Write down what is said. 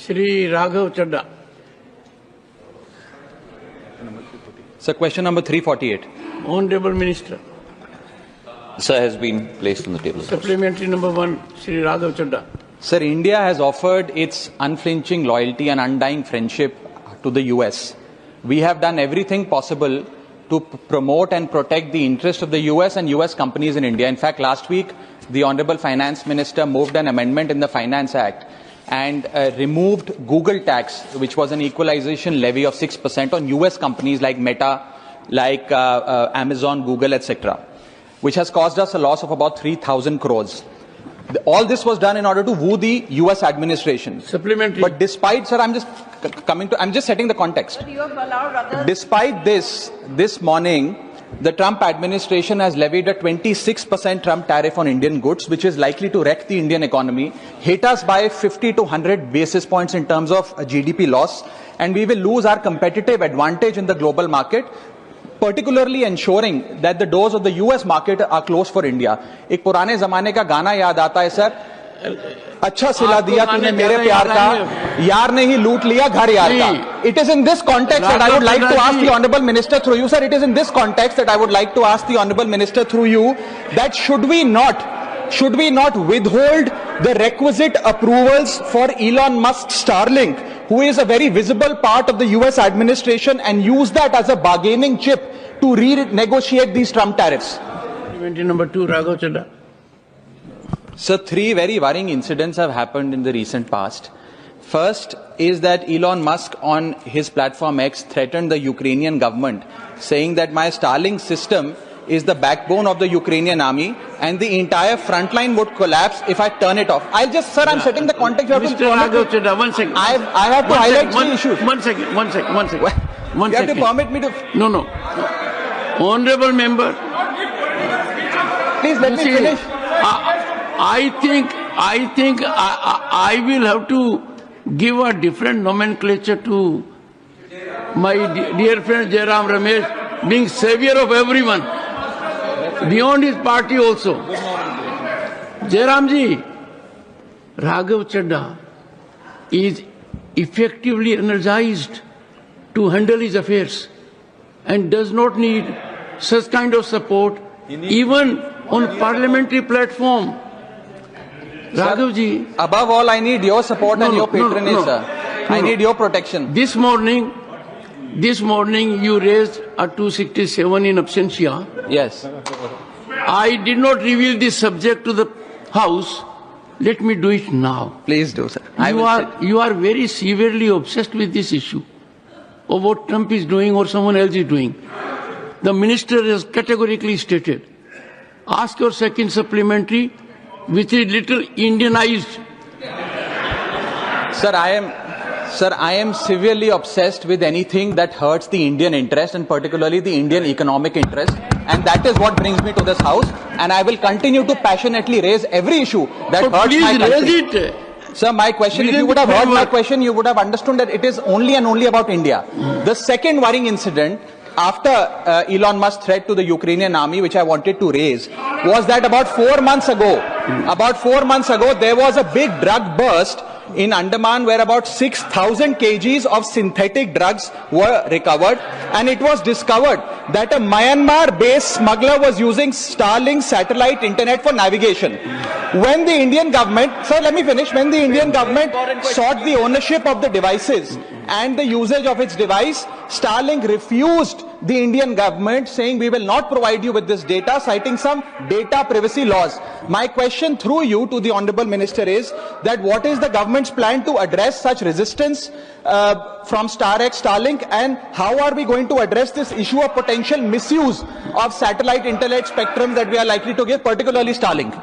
Shri Raghav Chadda. Sir, question number 348. Honorable Minister. Sir, has been placed on the table. Supplementary number 1, Shri Raghav Chadda. Sir, India has offered its unflinching loyalty and undying friendship to the US. We have done everything possible to promote and protect the interest of the US and US companies in India. In fact, last week, the Honorable Finance Minister moved an amendment in the Finance Act and removed Google tax, which was an equalization levy of 6% on US companies like Meta, like Amazon, Google, etc., which has caused us a loss of about 3,000 crores. All this was done in order to woo the US administration. Supplementary. But despite, sir, I'm just setting the context. But you have allowed others. Despite this morning, the Trump administration has levied a 26% Trump tariff on Indian goods, which is likely to wreck the Indian economy, hit us by 50 to 100 basis points in terms of GDP loss, and we will lose our competitive advantage in the global market, particularly ensuring that the doors of the US market are closed for India. एक पुराने ज़माने का गाना याद आता है sir, अच्छा सिला दिया तूने मेरे प्यार का, यार ने ही लूट लिया घर यार का. It is in this context that I would like to ask the Honourable Minister through you, sir. It is in this context that I would like to ask the Honourable Minister through you that should we not withhold the requisite approvals for Elon Musk's Starlink, who is a very visible part of the US administration, and use that as a bargaining chip to renegotiate these Trump tariffs? Supplementary number 2, Raghav Chadda. Sir, 3 very worrying incidents have happened in the recent past. First is that Elon Musk on his platform X threatened the Ukrainian government, saying that my Starlink system is the backbone of the Ukrainian army and the entire front line would collapse if I turn it off. I'm setting the context. Mr. Raghav Chadda, 1 second. I have to highlight 3 issues. 1 second. You have to permit me to... No. Honorable member. Please let me finish. I think I will have to give a different nomenclature to my dear friend Jairam Ramesh, being savior of everyone, beyond his party also. Jairam ji, Raghav Chadda is effectively energized to handle his affairs and does not need such kind of support even on parliamentary platform. Raghav ji, above all, I need your support and your patronage, sir. I need your protection. This morning you raised a 267 in absentia. Yes. I did not reveal this subject to the House. Let me do it now. Please do, sir. You are very severely obsessed with this issue of what Trump is doing or someone else is doing. The minister has categorically stated, ask your second supplementary, which is little Indianized. Sir, I am severely obsessed with anything that hurts the Indian interest and particularly the Indian economic interest, and that is what brings me to this House, and I will continue to passionately raise every issue that hurts my country. Raise it. Sir, my question, if you would have heard my question, you would have understood that it is only and only about India. The second worrying incident after Elon Musk's threat to the Ukrainian army, which I wanted to raise, was that about 4 months ago, there was a big drug burst in Andaman where about 6,000 kgs of synthetic drugs were recovered, and it was discovered that a Myanmar-based smuggler was using Starlink satellite internet for navigation. When the Indian government, sir, let me finish, when the Indian government sought the ownership of the devices and the usage of its device, Starlink refused the Indian government, saying we will not provide you with this data, citing some data privacy laws. My question through you to the Honourable Minister is that what is the government's plan to address such resistance from Starlink, and how are we going to address this issue of potential misuse of satellite internet spectrum that we are likely to give, particularly Starlink?